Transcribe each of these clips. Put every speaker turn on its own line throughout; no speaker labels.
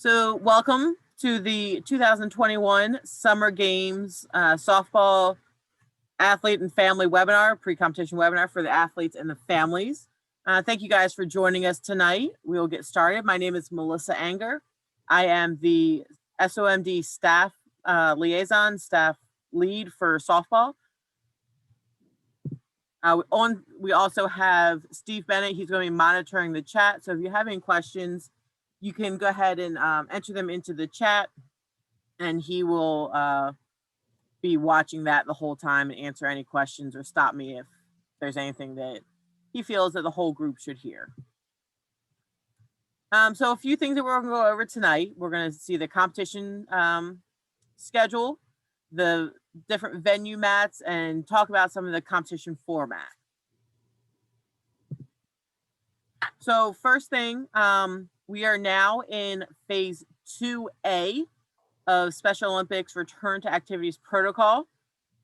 So welcome to the 2021 Summer Games Softball Athlete and Family Webinar, pre-competition webinar for the athletes and the families. Thank you guys for joining us tonight. We will get started. My name is Melissa Anger. I am the SOMD staff liaison, staff lead for softball. We also have Steve Bennett. He's going to be monitoring the chat. So if you have any questions, you can go ahead and enter them into the chat, and he will be watching that the whole time and answer any questions or stop me if there's anything that he feels that the whole group should hear. So a few things that we're going to go over tonight. We're going to see the competition schedule, the different venue mats, and talk about some of the competition format. So first thing, we are now in phase 2A of Special Olympics Return to Activities Protocol.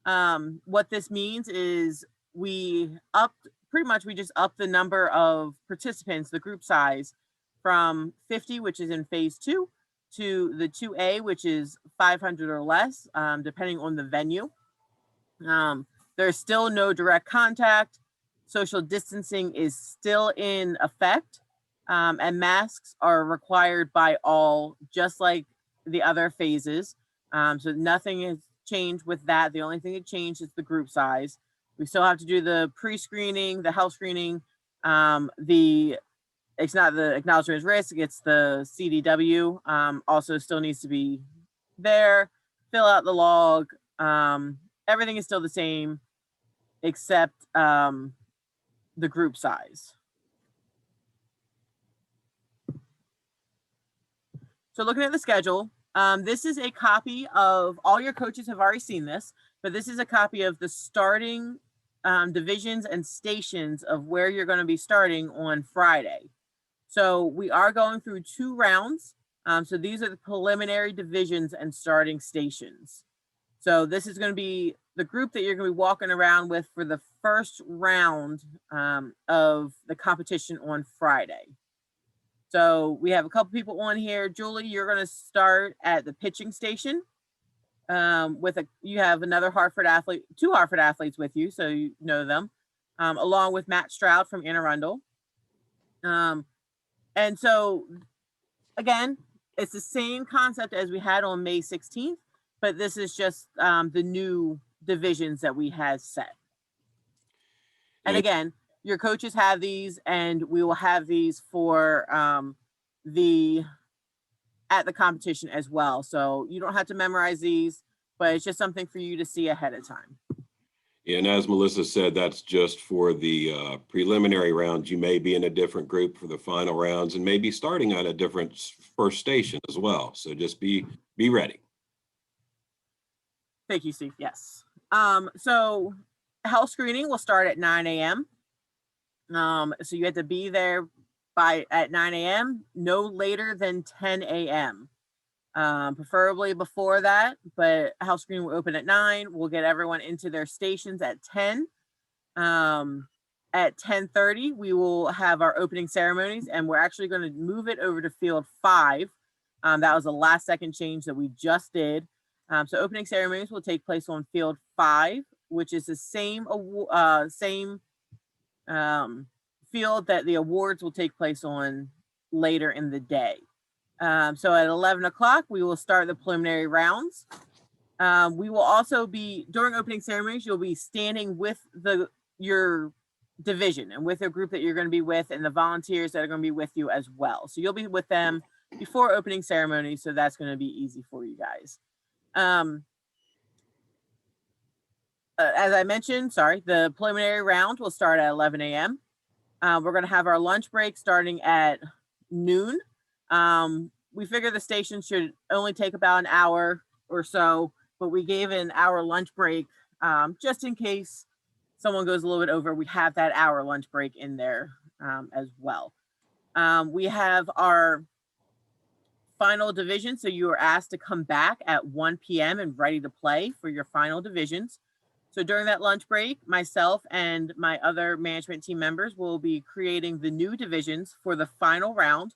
What this means is we just upped the number of participants, the group size, from 50, which is in phase 2, to the 2A, which is 500 or less, depending on the venue. There's still no direct contact. Social distancing is still in effect, and masks are required by all, just like the other phases. So nothing has changed with that. The only thing that changed is the group size. We still have to do the pre-screening, the health screening, it's not the acknowledgement of risk, it's the CDW, also still needs to be there, fill out the log. Everything is still the same except the group size. So looking at the schedule, this is a copy of, all your coaches have already seen this, but this is a copy of the starting divisions and stations of where you're going to be starting on Friday. So we are going through 2 rounds. So these are the preliminary divisions and starting stations. So this is going to be the group that you're going to be walking around with for the first round of the competition on Friday. So we have a couple people on here. Julie, you're going to start at the pitching station. You have another Hartford athlete, 2 Hartford athletes with you, so you know them, along with Matt Stroud from Anne Arundel. And so, again, it's the same concept as we had on May 16th, but this is just the new divisions that we had set. And again, your coaches have these, and we will have these for at the competition as well. So you don't have to memorize these, but it's just something for you to see ahead of time.
And as Melissa said, that's just for the preliminary rounds. You may be in a different group for the final rounds and maybe starting on a different first station as well. So just be ready.
Thank you, Steve. Yes. So health screening will start at 9 a.m. So you have to be there at 9 a.m., no later than 10 a.m. Preferably before that, but health screening will open at 9. We'll get everyone into their stations at 10. At 10:30, we will have our opening ceremonies, and we're actually going to move it over to field 5. That was the last second change that we just did. So opening ceremonies will take place on field 5, which is the same field that the awards will take place on later in the day. So at 11 o'clock, we will start the preliminary rounds. We will also be, during opening ceremonies, you'll be standing with your division and with a group that you're going to be with, and the volunteers that are going to be with you as well. So you'll be with them before opening ceremony, so that's going to be easy for you guys. As I mentioned, the preliminary round will start at 11 a.m. We're going to have our lunch break starting at noon. We figure the station should only take about an hour or so, but we gave an hour lunch break just in case someone goes a little bit over. We have that hour lunch break in there as well. We have our final division, so you are asked to come back at 1 p.m. and ready to play for your final divisions. So during that lunch break, myself and my other management team members will be creating the new divisions for the final round.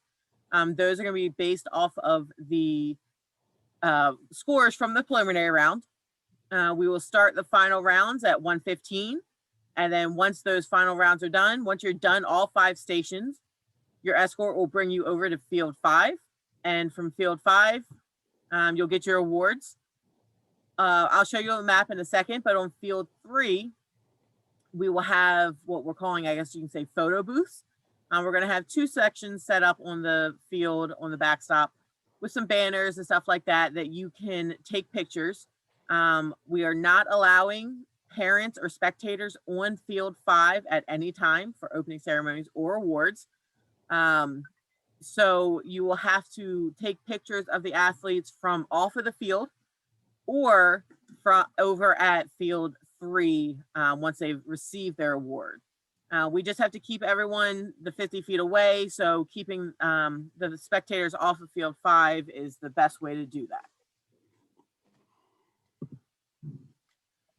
Those are going to be based off of the scores from the preliminary round. We will start the final rounds at 1:15. And then once those final rounds are done, once you're done all 5 stations, your escort will bring you over to field 5. And from field 5, you'll get your awards. I'll show you a map in a second, but on field 3, we will have what we're calling, I guess you can say, photo booths. We're going to have 2 sections set up on the field on the backstop with some banners and stuff like that you can take pictures. We are not allowing parents or spectators on field 5 at any time for opening ceremonies or awards. So you will have to take pictures of the athletes from off of the field or from over at field 3 once they've received their award. We just have to keep everyone the 50 feet away. So keeping the spectators off of field 5 is the best way to do that.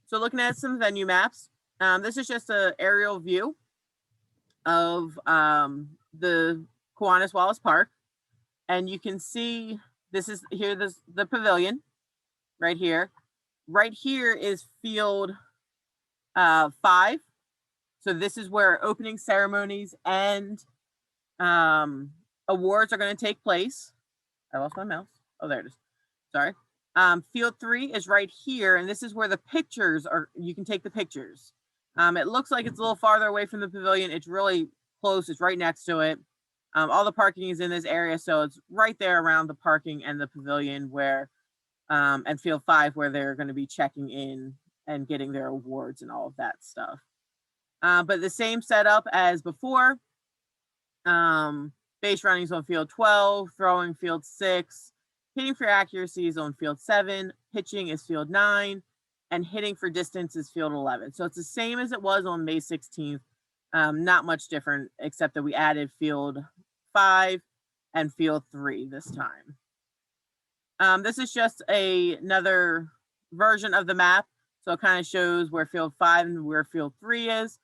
So looking at some venue maps, this is just an aerial view of the Kiwanis Wallace Park. And you can see this is here, the pavilion right here. Right here is field 5. So this is where opening ceremonies and awards are going to take place. I lost my mouse. Oh, there it is. Sorry. Field 3 is right here, and this is where the pictures are. You can take the pictures. It looks like it's a little farther away from the pavilion. It's really close. It's right next to it. All the parking is in this area, so it's right there around the parking and the pavilion where, and field 5 where they're going to be checking in and getting their awards and all of that stuff. But the same setup as before. Base running is on field 12, throwing field 6, hitting for accuracy is on field 7, pitching is field 9, and hitting for distance is field 11. So it's the same as it was on May 16th. Not much different, except that we added field 5 and field 3 this time. This is just another version of the map. So it kind of shows where field 5 and where field 3 is.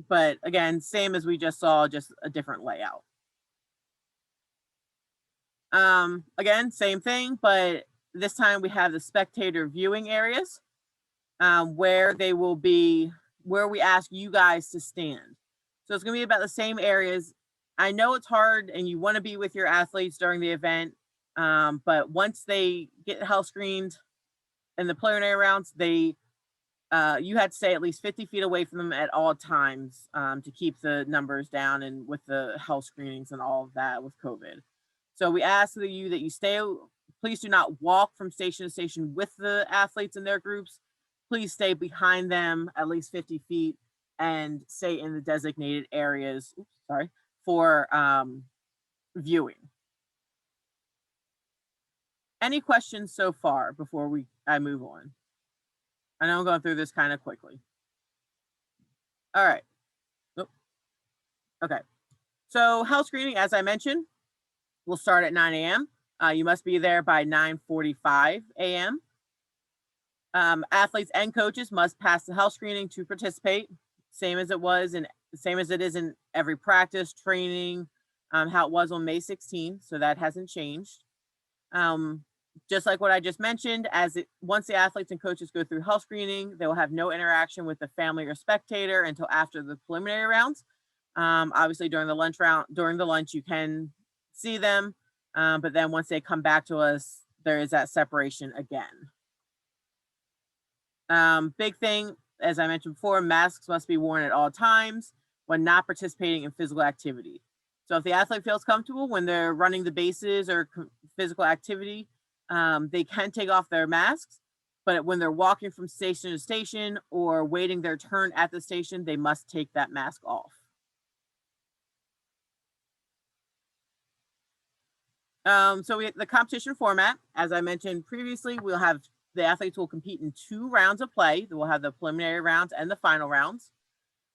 But again, same as we just saw, just a different layout. Again, same thing, but this time we have the spectator viewing areas where they will be, where we ask you guys to stand. So it's going to be about the same areas. I know it's hard and you want to be with your athletes during the event, but once they get health screened in the preliminary rounds, you had to stay at least 50 feet away from them at all times to keep the numbers down and with the health screenings and all of that with COVID. So we ask that you stay, please do not walk from station to station with the athletes in their groups. Please stay behind them at least 50 feet and stay in the designated areas, for viewing. Any questions so far before I move on? I know I'm going through this kind of quickly. All right. Nope. Okay. So health screening, as I mentioned, will start at 9 a.m. You must be there by 9:45 a.m. Athletes and coaches must pass the health screening to participate, same as it is in every practice, training, how it was on May 16th. So that hasn't changed. Just like what I just mentioned, once the athletes and coaches go through health screening, they will have no interaction with the family or spectator until after the preliminary rounds. Obviously, during the lunch, you can see them, but then once they come back to us, there is that separation again. Big thing, as I mentioned before, masks must be worn at all times when not participating in physical activity. So if the athlete feels comfortable when they're running the bases or physical activity, they can take off their masks, but when they're walking from station to station or waiting their turn at the station, they must take that mask off. So the competition format, as I mentioned previously, the athletes will compete in 2 rounds of play. We'll have the preliminary rounds and the final rounds.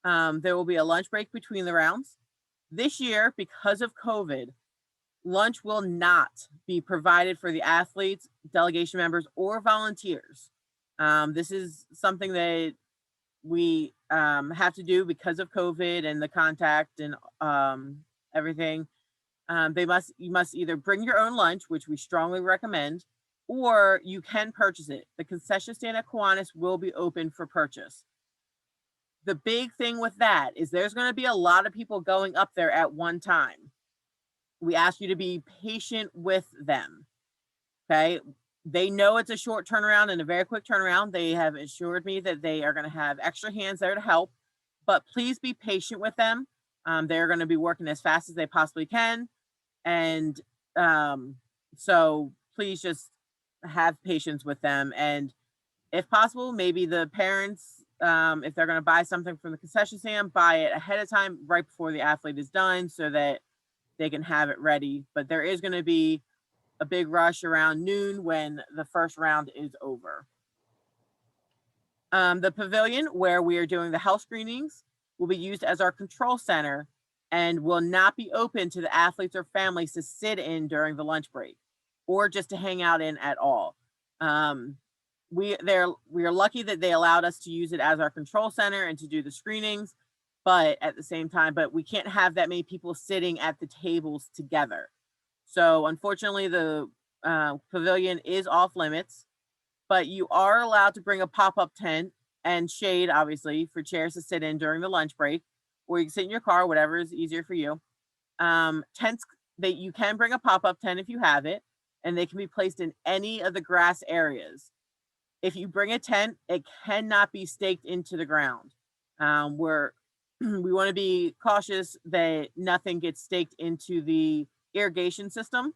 There will be a lunch break between the rounds. This year, because of COVID, lunch will not be provided for the athletes, delegation members, or volunteers. This is something that we have to do because of COVID and the contact and everything. You must either bring your own lunch, which we strongly recommend, or you can purchase it. The concession stand at Kiwanis will be open for purchase. The big thing with that is there's going to be a lot of people going up there at one time. We ask you to be patient with them. Okay. They know it's a short turnaround and a very quick turnaround. They have assured me that they are going to have extra hands there to help, but please be patient with them. They're going to be working as fast as they possibly can. And so please just have patience with them. And if possible, maybe the parents, if they're going to buy something from the concession stand, buy it ahead of time, right before the athlete is done, so that they can have it ready. But there is going to be a big rush around noon when the first round is over. The pavilion where we are doing the health screenings will be used as our control center and will not be open to the athletes or families to sit in during the lunch break or just to hang out in at all. We are lucky that they allowed us to use it as our control center and to do the screenings, but at the same time, but we can't have that many people sitting at the tables together. So unfortunately, the pavilion is off limits, but you are allowed to bring a pop-up tent and shade, obviously, for chairs to sit in during the lunch break, or you can sit in your car, whatever is easier for you. Tents, that you can bring a pop-up tent if you have it, and they can be placed in any of the grass areas. If you bring a tent, it cannot be staked into the ground. We want to be cautious that nothing gets staked into the irrigation system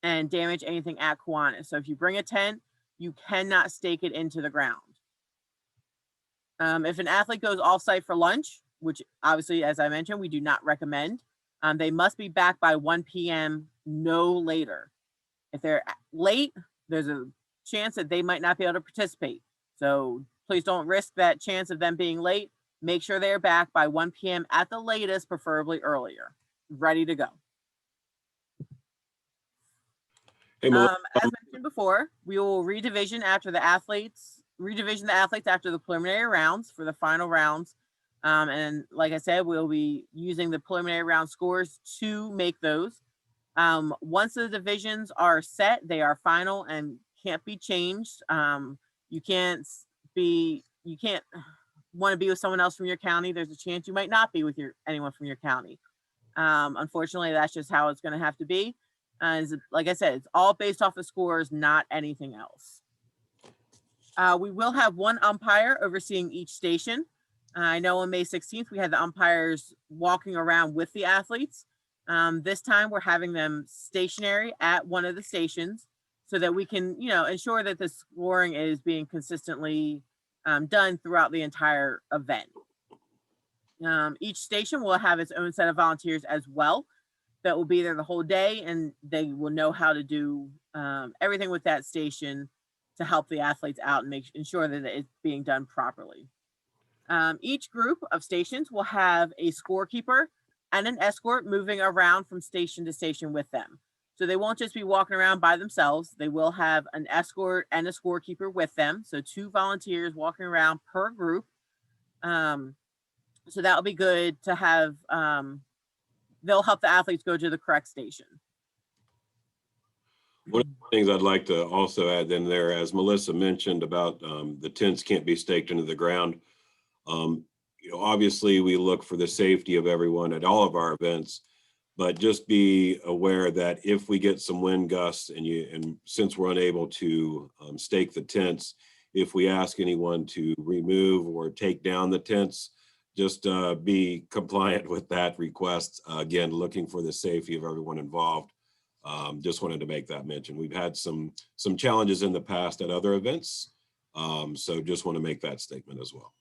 and damage anything at Kiwanis. So if you bring a tent, you cannot stake it into the ground. If an athlete goes off-site for lunch, which obviously, as I mentioned, we do not recommend, they must be back by 1 p.m. no later. If they're late, there's a chance that they might not be able to participate. So please don't risk that chance of them being late. Make sure they're back by 1 p.m. at the latest, preferably earlier, ready to go.
Hey, Melissa,
As mentioned before, we will redivision the athletes after the preliminary rounds for the final rounds. And like I said, we'll be using the preliminary round scores to make those. Once the divisions are set, they are final and can't be changed. You can't want to be with someone else from your county. There's a chance you might not be with anyone from your county. Unfortunately, that's just how it's going to have to be. Like I said, it's all based off of scores, not anything else. We will have one umpire overseeing each station. I know on May 16th, we had the umpires walking around with the athletes. This time we're having them stationary at one of the stations so that we can, ensure that the scoring is being consistently done throughout the entire event. Each station will have its own set of volunteers as well that will be there the whole day, and they will know how to do everything with that station to help the athletes out and ensure that it's being done properly. Each group of stations will have a scorekeeper and an escort moving around from station to station with them. So they won't just be walking around by themselves. They will have an escort and a scorekeeper with them. So 2 volunteers walking around per group. So that'll be good to have. They'll help the athletes go to the correct station.
One of the things I'd like to also add in there, as Melissa mentioned about the tents can't be staked into the ground. Obviously we look for the safety of everyone at all of our events, but just be aware that if we get some wind gusts and since we're unable to stake the tents, if we ask anyone to remove or take down the tents, just be compliant with that request. Again, looking for the safety of everyone involved. Just wanted to make that mention. We've had some challenges in the past at other events. So just want to make that statement as well.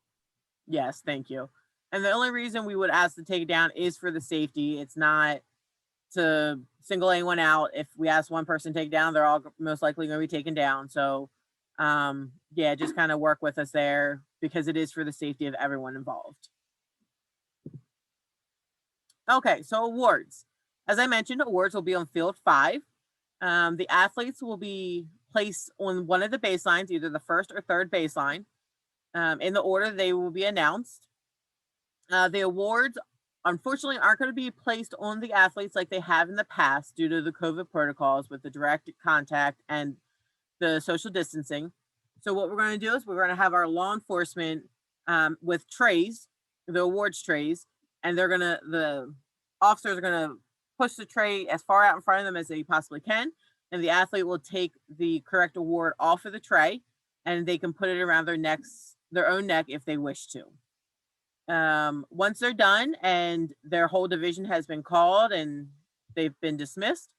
Yes, thank you. And the only reason we would ask to take it down is for the safety. It's not to single anyone out. If we ask one person to take down, they're all most likely going to be taken down. So yeah, just kind of work with us there because it is for the safety of everyone involved. Okay, so awards. As I mentioned, awards will be on field 5. The athletes will be placed on one of the baselines, either the first or third baseline. In the order they will be announced. The awards unfortunately aren't going to be placed on the athletes like they have in the past due to the COVID protocols with the direct contact and the social distancing. So what we're going to do is we're going to have our law enforcement with trays, the awards trays, and the officers are going to push the tray as far out in front of them as they possibly can, and the athlete will take the correct award off of the tray, and they can put it around their own neck if they wish to. Once they're done and their whole division has been called and they've been dismissed,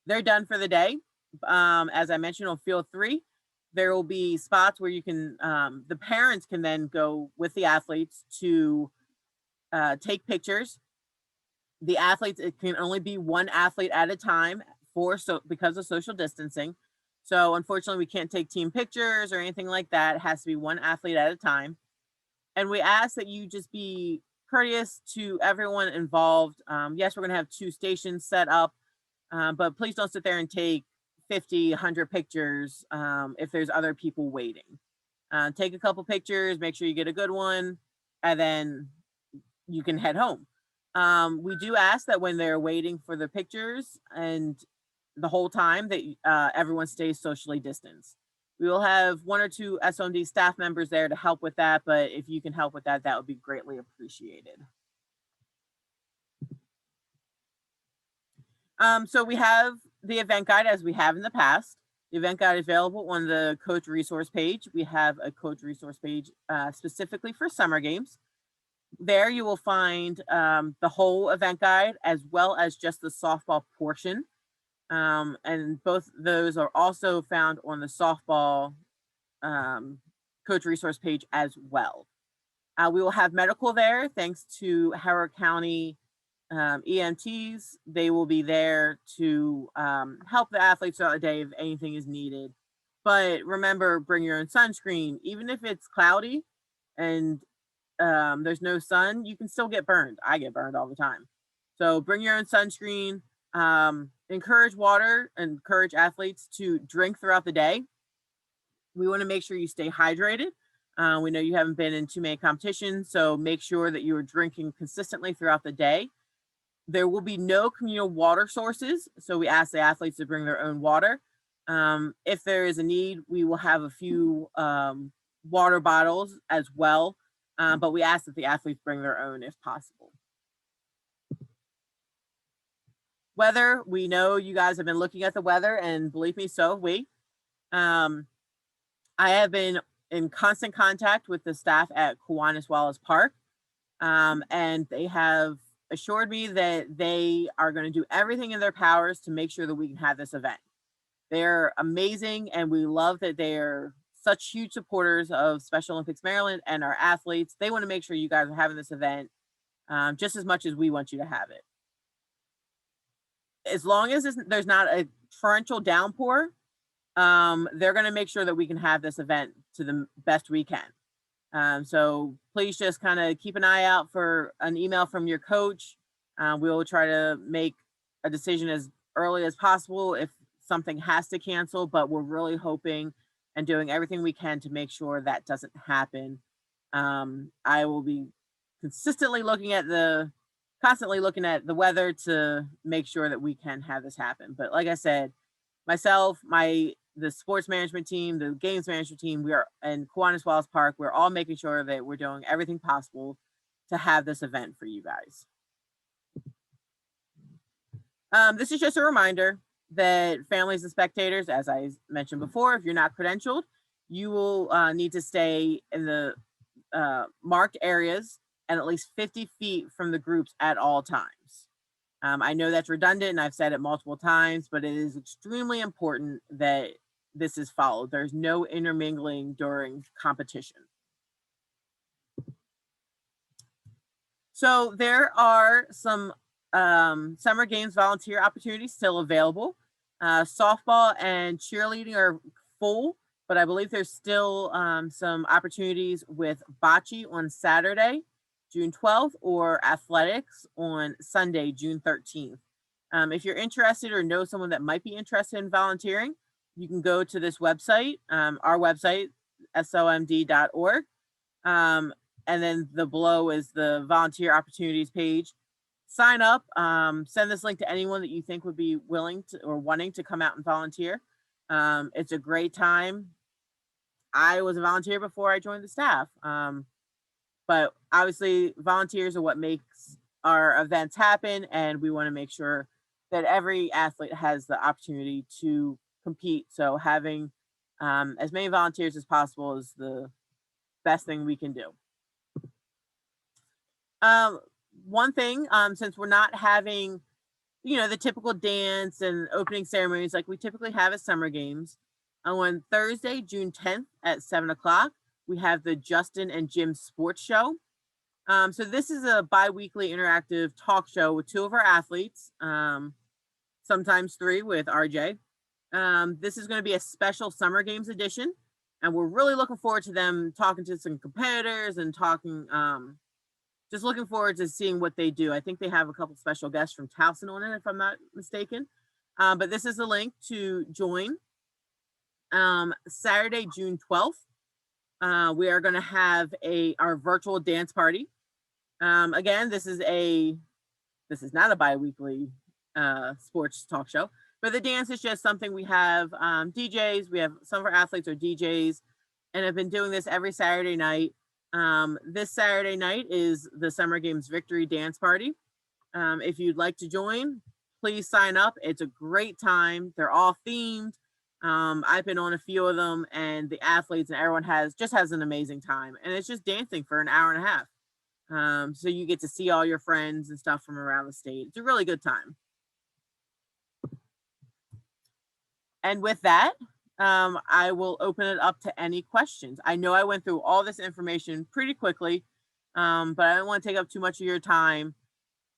they're done for the day. As I mentioned, on field 3, there will be spots where you can, the parents can then go with the athletes to take pictures. The athletes, it can only be one athlete at a time because of social distancing. So unfortunately, we can't take team pictures or anything like that. It has to be one athlete at a time. And we ask that you just be courteous to everyone involved. Yes, we're going to have 2 stations set up, but please don't sit there and take 50, 100 pictures if there's other people waiting. Take a couple pictures, make sure you get a good one, and then you can head home. We do ask that when they're waiting for the pictures and the whole time that everyone stays socially distanced. We will have 1 or 2 SOMD staff members there to help with that, but if you can help with that, that would be greatly appreciated. So we have the event guide as we have in the past. The event guide is available on the coach resource page. We have a coach resource page specifically for summer games. There you will find the whole event guide as well as just the softball portion. And both those are also found on the softball coach resource page as well. We will have medical there thanks to Howard County EMTs. They will be there to help the athletes throughout the day if anything is needed. But remember, bring your own sunscreen. Even if it's cloudy and there's no sun, you can still get burned. I get burned all the time. So bring your own sunscreen. Encourage water, encourage athletes to drink throughout the day. We want to make sure you stay hydrated. We know you haven't been in too many competitions, so make sure that you are drinking consistently throughout the day. There will be no communal water sources, so we ask the athletes to bring their own water. If there is a need, we will have a few water bottles as well, but we ask that the athletes bring their own if possible. Weather, we know you guys have been looking at the weather, and believe me, so have we. I have been in constant contact with the staff at Kiwanis Wallace Park, and they have assured me that they are going to do everything in their powers to make sure that we can have this event. They're amazing, and we love that they're such huge supporters of Special Olympics Maryland and our athletes. They want to make sure you guys are having this event just as much as we want you to have it. As long as there's not a torrential downpour, they're going to make sure that we can have this event to the best we can. So please just kind of keep an eye out for an email from your coach. We will try to make a decision as early as possible if something has to cancel, but we're really hoping and doing everything we can to make sure that doesn't happen. I will be constantly looking at the weather to make sure that we can have this happen. But like I said, myself, the sports management team, the games management team, we are in Kiwanis Wallace Park. We're all making sure that we're doing everything possible to have this event for you guys. This is just a reminder that families and spectators, as I mentioned before, if you're not credentialed, you will need to stay in the marked areas and at least 50 feet from the groups at all times. I know that's redundant and I've said it multiple times, but it is extremely important that this is followed. There's no intermingling during competition. So there are some summer games volunteer opportunities still available. Softball and cheerleading are full, but I believe there's still some opportunities with bocce on Saturday, June 12th, or athletics on Sunday, June 13th. If you're interested or know someone that might be interested in volunteering, you can go to this website, our website, somd.org. And then below is the volunteer opportunities page. sign up. Send this link to anyone that you think would be willing to or wanting to come out and volunteer. It's a great time. I was a volunteer before I joined the staff. But obviously volunteers are what makes our events happen, and we want to make sure that every athlete has the opportunity to compete. So having as many volunteers as possible is the best thing we can do. One thing, since we're not having, the typical dance and opening ceremonies like we typically have at summer games, on Thursday, June 10th at 7 o'clock, we have the Justin and Jim Sports Show. So this is a bi-weekly interactive talk show with two of our athletes, sometimes three with RJ. This is going to be a special Summer Games edition, and we're really looking forward to them talking to some competitors and talking, just looking forward to seeing what they do. I think they have a couple special guests from Towson on it, if I'm not mistaken. But this is the link to join. Saturday, June 12th, we are going to have our virtual dance party. Again, this is not a bi-weekly sports talk show, but the dance is just something we have DJs. We have some of our athletes are DJs and have been doing this every Saturday night. This Saturday night is the Summer Games Victory Dance Party. If you'd like to join, please sign up. It's a great time. They're all themed. I've been on a few of them, and the athletes and everyone has an amazing time. And it's just dancing for an hour and a half. So you get to see all your friends and stuff from around the state. It's a really good time. And with that, I will open it up to any questions. I know I went through all this information pretty quickly, but I don't want to take up too much of your time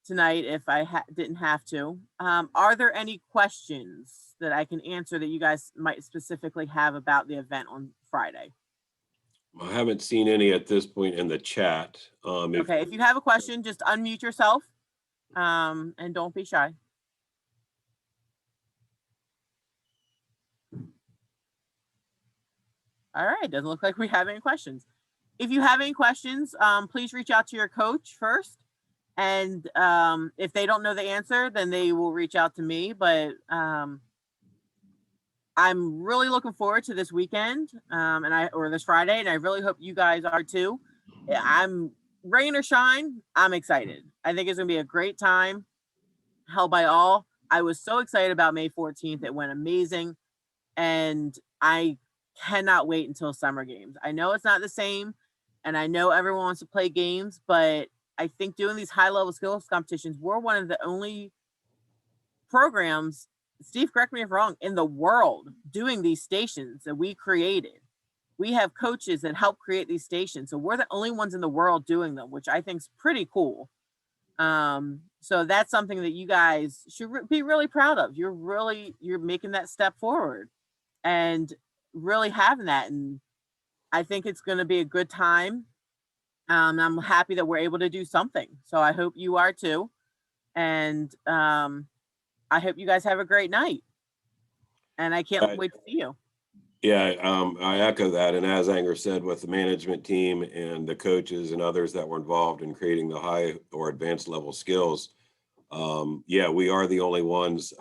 tonight if I didn't have to. Are there any questions that I can answer that you guys might specifically have about the event on Friday?
I haven't seen any at this point in the chat.
Okay, if you have a question, just unmute yourself and don't be shy. All right, doesn't look like we have any questions. If you have any questions, please reach out to your coach first. And if they don't know the answer, then they will reach out to me. But I'm really looking forward to this weekend or this Friday, and I really hope you guys are too. I'm rain or shine, I'm excited. I think it's gonna be a great time, held by all. I was so excited about May 14th. It went amazing, and I cannot wait until Summer Games. I know it's not the same, and I know everyone wants to play games, but I think doing these high-level skills competitions, we're one of the only programs, Steve, correct me if I'm wrong, in the world doing these stations that we created. We have coaches that help create these stations, so we're the only ones in the world doing them, which I think is pretty cool. So that's something that you guys should be really proud of. You're making that step forward and really having that, and I think it's going to be a good time. I'm happy that we're able to do something, so I hope you are too, and I hope you guys have a great night, and I can't wait to see you.
Yeah, I echo that. And as Anger said, with the management team and the coaches and others that were involved in creating the high or advanced level skills, yeah, we are the only ones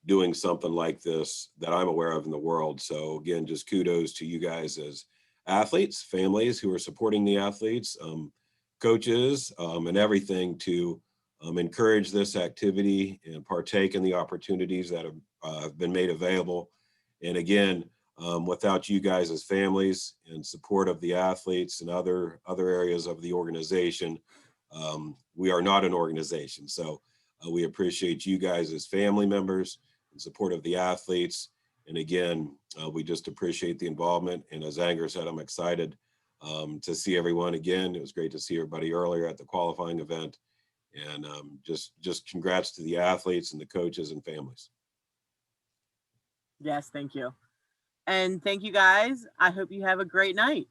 doing something like this that I'm aware of in the world. So again, just kudos to you guys as athletes, families who are supporting the athletes, coaches, and everything to encourage this activity and partake in the opportunities that have been made available. And again, without you guys as families and support of the athletes and other areas of the organization, we are not an organization. So we appreciate you guys as family members in support of the athletes. And again, we just appreciate the involvement. And as Anger said, I'm excited to see everyone again. It was great to see everybody earlier at the qualifying event. And just congrats to the athletes and the coaches and families.
Yes, thank you. And thank you guys. I hope you have a great night.